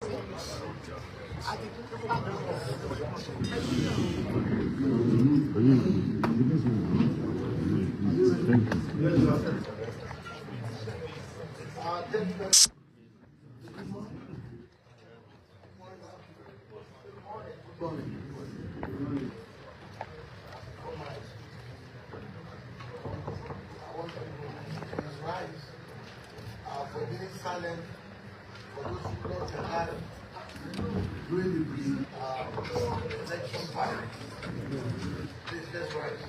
For being silent, for those who lost their life during the election fight. Please, let's rise.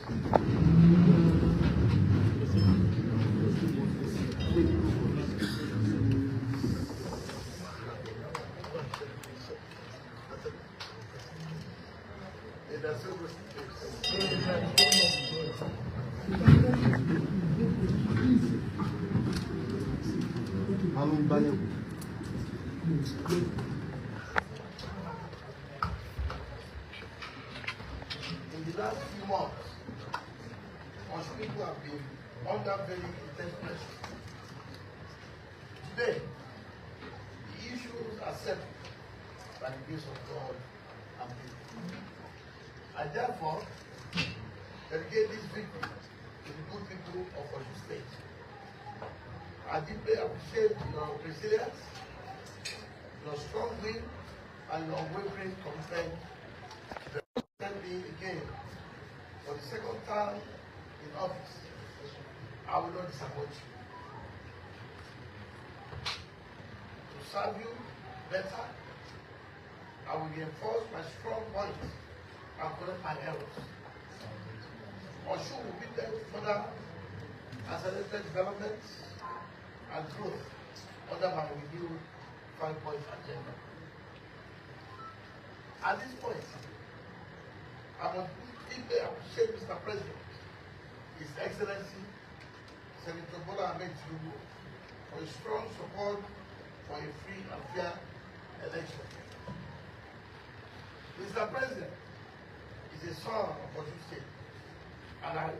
In the last few months, most people have been under very intense pressure. Today, the issues are settled by the grace of God and people. I therefore dedicate this victory to the good people of Osun State. I deeply appreciate your resilience, your strong will, and your unwavering commitment to represent me again for the second time in office. I will not disappoint you. To serve you better, I will reinforce my strong points and correct my errors. Osun will witness further accelerated development and growth under my renewed 5-point agenda. At this point, I must deeply appreciate Mr. President, His Excellency, Senator Bola Ahmed Tinubu, for his strong support for a free and fair election. Mr. President is a son of Osun State, and I